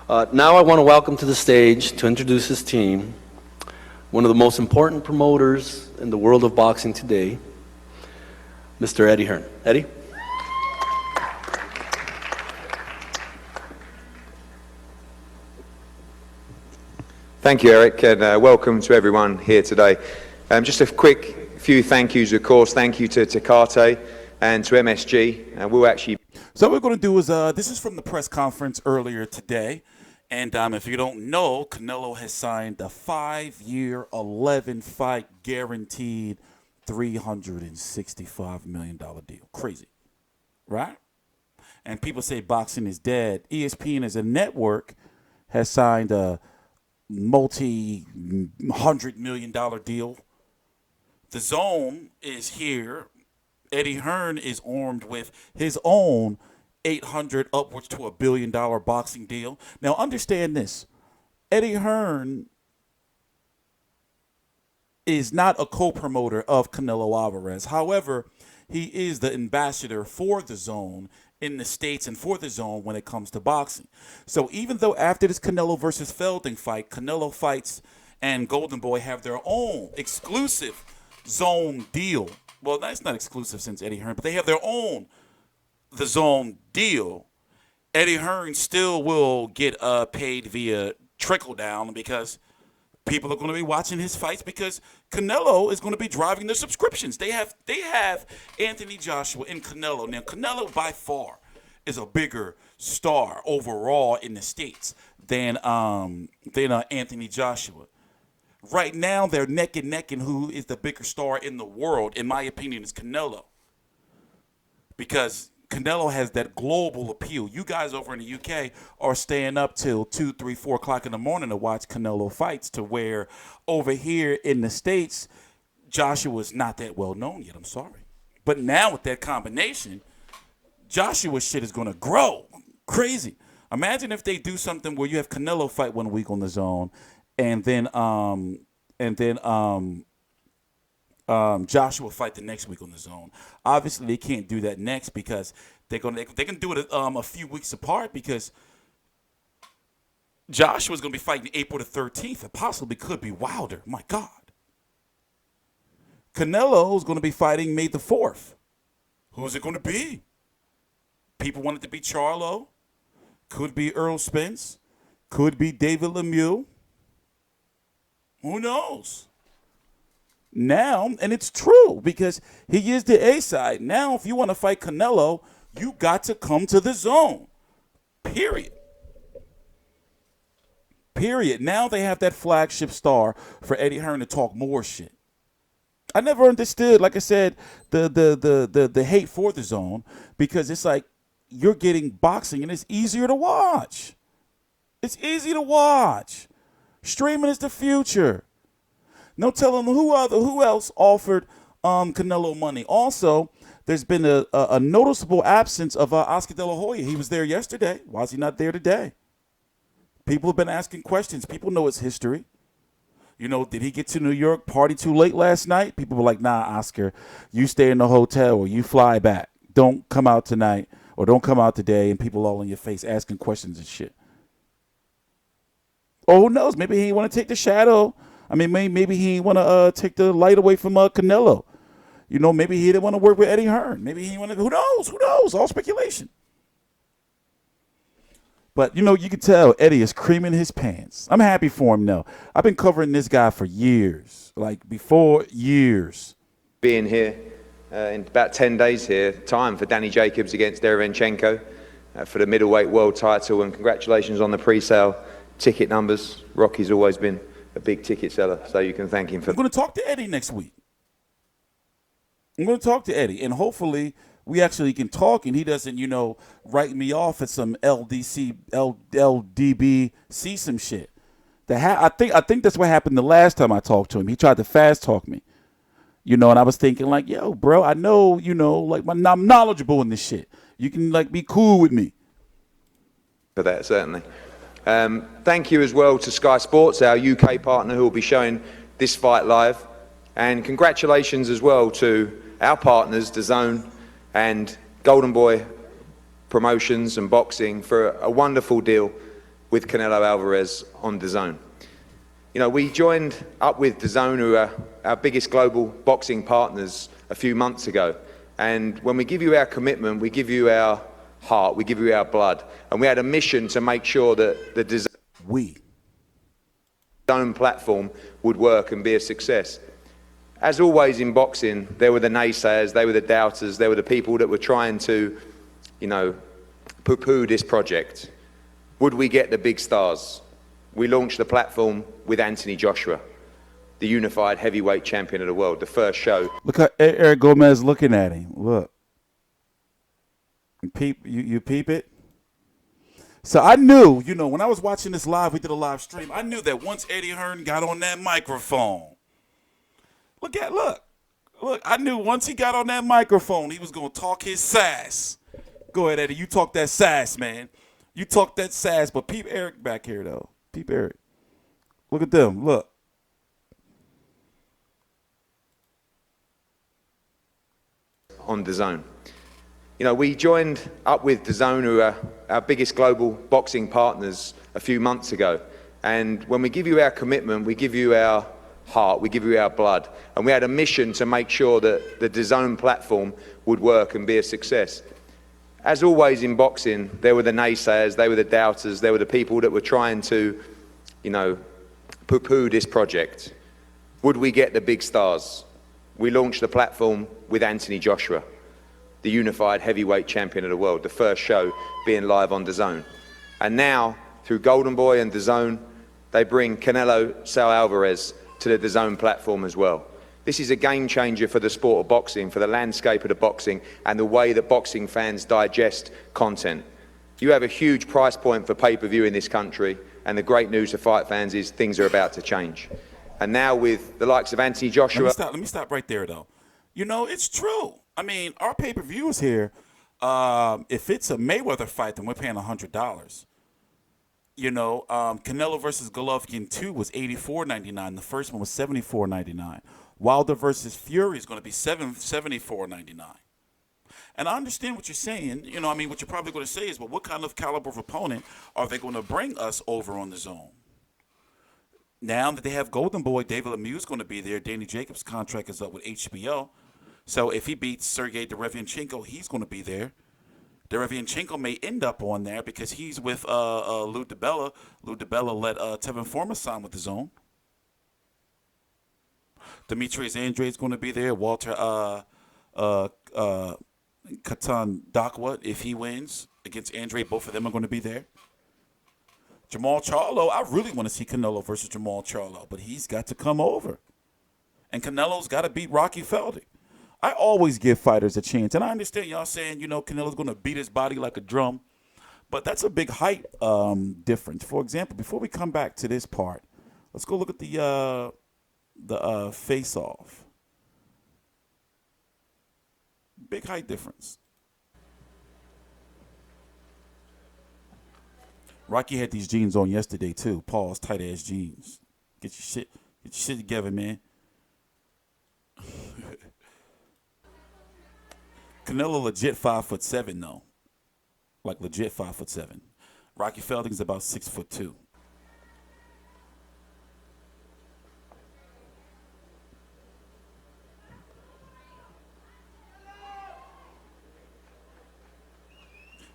Now I want to welcome to the stage to introduce his team, one of the most important promoters in the world of boxing today, Mr. Eddie Hearn. Eddie? Thank you, Eric, and welcome to everyone here today. Just a quick few thank yous, of course. Thank you to TstreeT and to MSG. We'll actually... So what we're going to do is, this is from the press conference earlier today. And if you don't know, Canelo has signed a 5-year, 11-fight, guaranteed $365 million deal. Crazy, right? And people say boxing is dead. ESPN as a network has signed a multi-$100 million deal. Dazn is here. Eddie Hearn is armed with his own 800 upwards to $1 billion boxing deal. Now understand this. Eddie Hearn is not a co-promoter of Canelo Alvarez. However, he is the ambassador for Dazn in the States and for Dazn when it comes to boxing. So even though after this Canelo versus Felding fight, Canelo Fights and Golden Boy have their own exclusive Dazn deal. Well, that's not exclusive since Eddie Hearn, but they have their own Dazn deal. Eddie Hearn still will get paid via trickle down because people are going to be watching his fights because Canelo is going to be driving the subscriptions. They have Anthony Joshua and Canelo. Now, Canelo by far is a bigger star overall in the States than Anthony Joshua. Right now, they're neck and neck, and who is the bigger star in the world, in my opinion, is Canelo. Because Canelo has that global appeal. You guys over in the UK are staying up till 2, 3, 4 o'clock in the morning to watch Canelo fights, to where over here in the States, Joshua's not that well known yet. I'm sorry. But now with that combination, Joshua's shit is going to grow. Crazy. Imagine if they do something where you have Canelo fight 1 week on Dazn, and then Joshua fight the next week on Dazn. Obviously, they can't do that next because they can do it a few weeks apart because Joshua's going to be fighting April the 13th. It possibly could be Wilder. My God. Canelo is going to be fighting May the 4th. Who's it going to be? People want it to be Charlo. Could be Earl Spence. Could be David Lemieux. Who knows? Now, and it's true because he is the A side. Now, if you want to fight Canelo, you got to come to Dazn. Period. Period. Now they have that flagship star for Eddie Hearn to talk more shit. I never understood, like I said, the hate for Dazn because it's like you're getting boxing and it's easier to watch. It's easy to watch. Streaming is the future. No telling who else offered Canelo money. Also, there's been a noticeable absence of Oscar De La Hoya. He was there yesterday. Why is he not there today? People have been asking questions. People know his history. You know, did he get to New York, party too late last night? People were like, nah, Oscar, you stay in the hotel or you fly back. Don't come out tonight or don't come out today, and people all in your face asking questions and shit. Or who knows? Maybe he want to take the shadow. I mean, maybe he want to take the light away from Canelo. You know, maybe he didn't want to work with Eddie Hearn. Maybe he want to. Who knows? Who knows? All speculation. But, you know, you can tell Eddie is creaming his pants. I'm happy for him, though. I've been covering this guy for years, like before years. Being here in about 10 days here, time for Danny Jacobs against Derevyanchenko for the middleweight world title. And congratulations on the pre-sale ticket numbers. Rocky's always been a big ticket seller, so you can thank him for... I'm going to talk to Eddie next week. I'm going to talk to Eddie, and hopefully we actually can talk, and he doesn't, you know, write me off at some LDBC some shit. I think that's what happened the last time I talked to him. He tried to fast talk me, you know, and I was thinking like, yo, bro, I know, you know, like I'm knowledgeable in this shit. You can like be cool with me. For that, certainly. Thank you as well to Sky Sports, our UK partner, who will be showing this fight live. And congratulations as well to our partners, Dazn and Golden Boy Promotions and Boxing, for a wonderful deal with Canelo Alvarez on Dazn. You know, we joined up with Dazn, who are our biggest global boxing partners, a few months ago. And when we give you our commitment, we give you our heart, we give you our blood. And we had a mission to make sure that the Dazn platform would work and be a success. As always in boxing, there were the naysayers, they were the doubters, there were the people that were trying to, you know, poo-poo this project. Would we get the big stars? We launched the platform with Anthony Joshua, the unified heavyweight champion of the world, the first show. Look at Eric Gomez looking at him. Look. You peep it? So I knew, you know, when I was watching this live, we did a live stream, I knew that once Eddie Hearn got on that microphone, look, I knew once he got on that microphone, he was going to talk his sass. Go ahead, Eddie, you talk that sass, man. You talk that sass, but peep Eric back here, though. Peep Eric. Look at them, look. On Dazn. You know, we joined up with Dazn, who are our biggest global boxing partners, a few months ago. And when we give you our commitment, we give you our heart, we give you our blood. And we had a mission to make sure that the Dazn platform would work and be a success. As always in boxing, there were the naysayers, they were the doubters, there were the people that were trying to, you know, poo-poo this project. Would we get the big stars? We launched the platform with Anthony Joshua, the unified heavyweight champion of the world, the first show being live on Dazn. And now, through Golden Boy and Dazn, they bring Canelo Alvarez to the Dazn platform as well. This is a game changer for the sport of boxing, for the landscape of the boxing, and the way that boxing fans digest content. You have a huge price point for pay-per-view in this country, and the great news for fight fans is things are about to change. And now with the likes of Anthony Joshua... Let me stop right there, though. You know, it's true. I mean, our pay-per-views here, if it's a Mayweather fight, then we're paying $100. You know, Canelo versus Golovkin 2 was $84.99. The first one was $74.99. Wilder versus Fury is going to be $74.99. And I understand what you're saying. You know, I mean, what you're probably going to say is, well, what kind of caliber of opponent are they going to bring us over on the zone? Now that they have Golden Boy, David Lemieux is going to be there. Danny Jacobs' contract is up with HBO. So if he beats Sergey Derevyanchenko, he's going to be there. Derevyanchenko may end up on there because he's with Lou DiBella. Lou DiBella let Tevin Former sign with the zone. Demetrius Andrade is going to be there. Walter Katan Dakwa, if he wins against Andrade, both of them are going to be there. Jamal Charlo, I really want to see Canelo versus Jamal Charlo, but he's got to come over. And Canelo's got to beat Rockefeller. I always give fighters a chance. And I understand y'all saying, you know, Canelo's going to beat his body like a drum. But that's a big height difference. For example, before we come back to this part, let's go look at the face-off. Big height difference. Rocky had these jeans on yesterday too. Paul's tight-ass jeans. Get your shit together, man. Canelo legit 5'7" though. Like legit 5'7". Rocky Felding's about 6'2".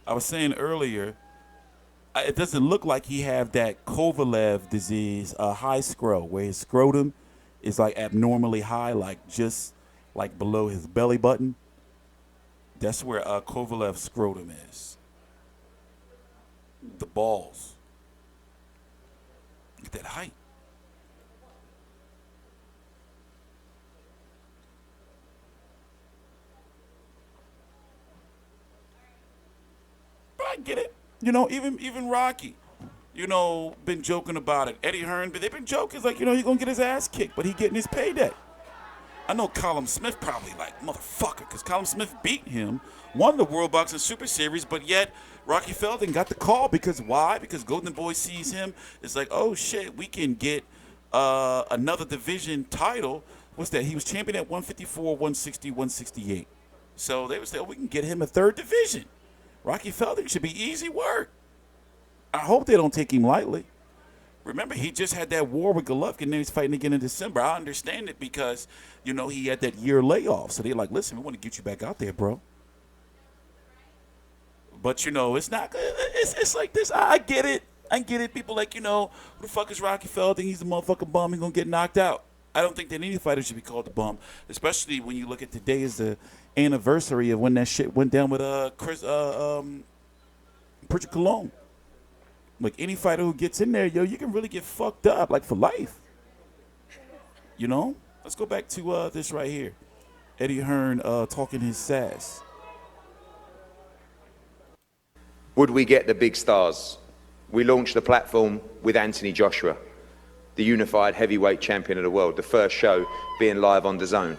I was saying earlier, it doesn't look like he have that Kovalev disease, high scro, where his scrotum is like abnormally high, like just like below his belly button. That's where Kovalev's scrotum is. The balls. Look at that height. But I get it. You know, even Rocky, you know, been joking about it. Eddie Hearn, but they've been joking. It's like, you know, he's going to get his ass kicked, but he getting his payday. I know Callum Smith probably like, motherfucker, because Callum Smith beat him, won the World Boxing Super Series, but yet Rocky Felding got the call because why? Because Golden Boy sees him. It's like, oh, shit, we can get another division title. What's that? He was champion at 154, 160, 168. So they would say, oh, we can get him a third division. Rocky Felding should be easy work. I hope they don't take him lightly. Remember, he just had that war with Golovkin, and he's fighting again in December. I understand it because, he had that year layoff. So they're like, listen, we want to get you back out there, bro. But, it's not good. It's like this. I get it. I get it. People like, who the fuck is Rockefeller? Think he's a motherfucking bum. He's going to get knocked out. I don't think that any fighter should be called a bum, especially when you look at today as the anniversary of when that shit went down with Pritchard Cologne. Like, any fighter who gets in there, you can really get fucked up, like, for life. Let's go back to this right here. Eddie Hearn talking his sass. Would we get the big stars? We launched the platform with Anthony Joshua, the unified heavyweight champion of the world, the first show being live on Dazn.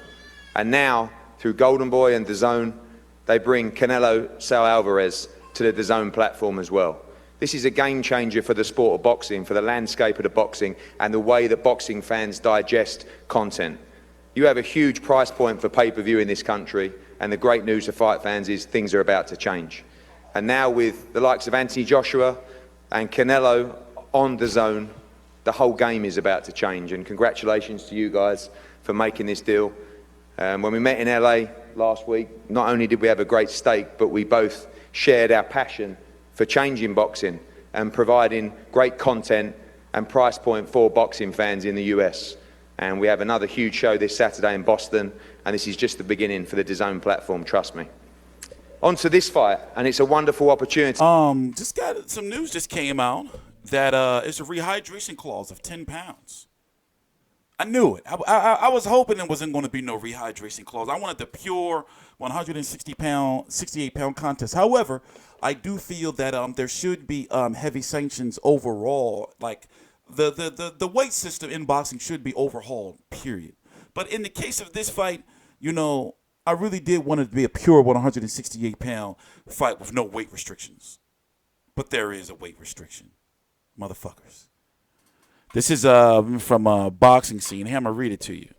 And now, through Golden Boy and Dazn, they bring Canelo Alvarez to the Dazn platform as well. This is a game changer for the sport of boxing, for the landscape of the boxing, and the way that boxing fans digest content. You have a huge price point for pay-per-view in this country, and the great news for fight fans is things are about to change. And now with the likes of Anthony Joshua and Canelo on Dazn, the whole game is about to change. And congratulations to you guys for making this deal. When we met in LA last week, not only did we have a great steak, but we both shared our passion for changing boxing and providing great content and price point for boxing fans in the US. And we have another huge show this Saturday in Boston, and this is just the beginning for the Dazn platform, trust me. On to this fight, and it's a wonderful opportunity. Just got some news just came out that it's a rehydration clause of 10 pounds. I knew it. I was hoping there wasn't going to be no rehydration clause. I wanted the pure 68-pound contest. However, I do feel that there should be heavy sanctions overall. Like the weight system in boxing should be overhauled, period. But in the case of this fight, I really did want it to be a pure 168-pound fight with no weight restrictions. But there is a weight restriction, motherfuckers. This is from a boxing scene. Here, I'm going to read it to you.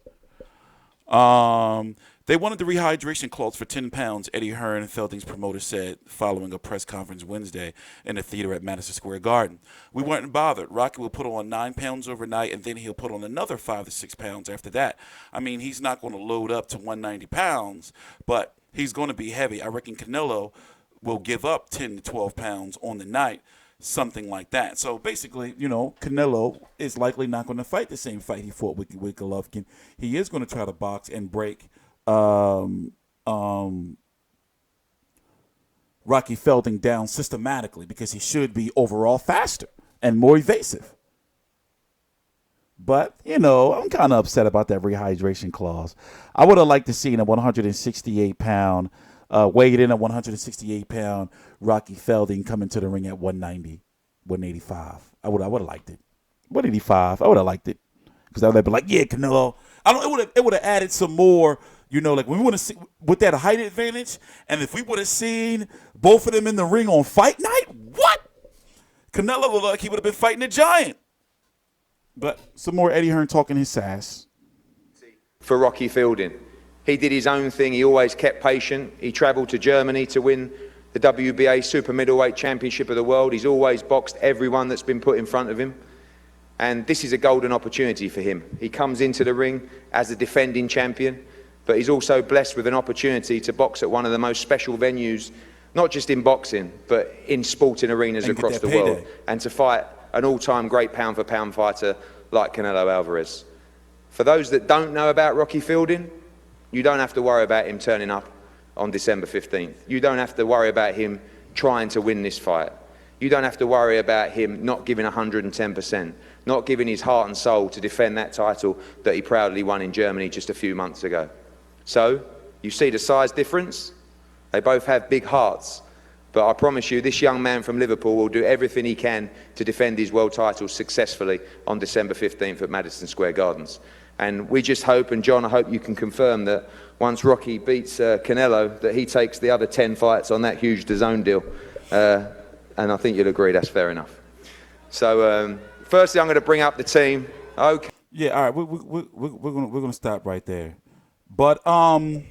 They wanted the rehydration clause for 10 pounds, Eddie Hearn, Felding's promoter, said following a press conference Wednesday in a theater at Madison Square Garden. We weren't bothered. Rocky will put on 9 pounds overnight, and then he'll put on another 5 to 6 pounds after that. I mean, he's not going to load up to 190 pounds, but he's going to be heavy. I reckon Canelo will give up 10 to 12 pounds on the night. Something like that. So basically, Canelo is likely not going to fight the same fight he fought with Golovkin. He is going to try to box and break Rocky Felding down systematically because he should be overall faster and more evasive. But, I'm kind of upset about that rehydration clause. I would have liked to see a 168-pound weighed in at 168-pound Rocky Felding coming to the ring at 190, 185. I would have liked it. 185. I would have liked it because I would have been like, yeah, Canelo. It would have added some more. Like when we want to see with that height advantage, and if we would have seen both of them in the ring on fight night, what? Canelo looked like he would have been fighting a giant. But some more Eddie Hearn talking his sass. For Rocky Felding. He did his own thing. He always kept patient. He traveled to Germany to win the WBA Super Middleweight Championship of the world. He's always boxed everyone that's been put in front of him. And this is a golden opportunity for him. He comes into the ring as a defending champion, but he's also blessed with an opportunity to box at one of the most special venues, not just in boxing, but in sporting arenas across the world, and to fight an all-time great pound-for-pound fighter like Canelo Alvarez. For those that don't know about Rocky Felding, you don't have to worry about him turning up on December 15th. You don't have to worry about him trying to win this fight. You don't have to worry about him not giving 110%, not giving his heart and soul to defend that title that he proudly won in Germany just a few months ago. So, you see the size difference? They both have big hearts. But I promise you, this young man from Liverpool will do everything he can to defend his world title successfully on December 15th at Madison Square Gardens. And we just hope, and John, I hope you can confirm that once Rocky beats Canelo, that he takes the other 10 fights on that huge DAZN deal. And I think you'll agree that's fair enough. So, firstly, I'm going to bring up the team. Okay. Yeah, all right, we're gonna stop right there. But I'm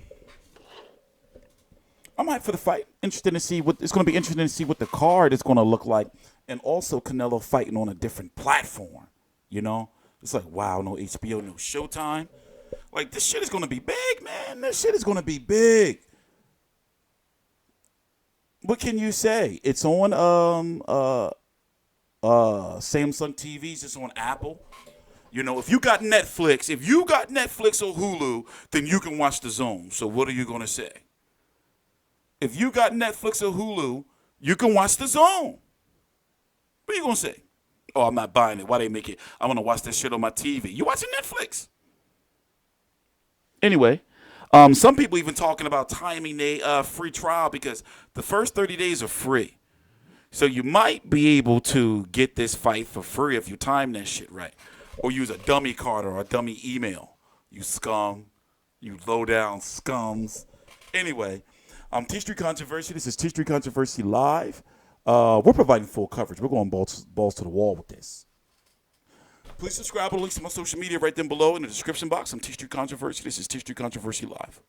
hyped for the fight. Interested to see what it's going to be. Interesting to see what the card is going to look like and also Canelo fighting on a different platform. You know, it's like, wow, no HBO, no Showtime. Like, this shit is gonna be big, man. This shit is gonna be big. What can you say? It's on Samsung TVs. It's on Apple. You know, if you got Netflix or Hulu, then you can watch The Zone. So what are you gonna say? If you got Netflix or Hulu, you can watch The Zone. What are you gonna say? Oh, I'm not buying it. Why they make it? I want to watch that shit on my TV. You watching Netflix? Anyway, some people even talking about timing a free trial because the first 30 days are free. So you might be able to get this fight for free if you time that shit right. Or use a dummy card or a dummy email. You scum. You low down scums. Anyway, TstreeT Controversy. This is TstreeT Controversy Live. We're providing full coverage. We're going balls to the wall with this. Please subscribe to the links to my social media right down below in the description box. I'm TstreeT Controversy. This is TstreeT Controversy Live.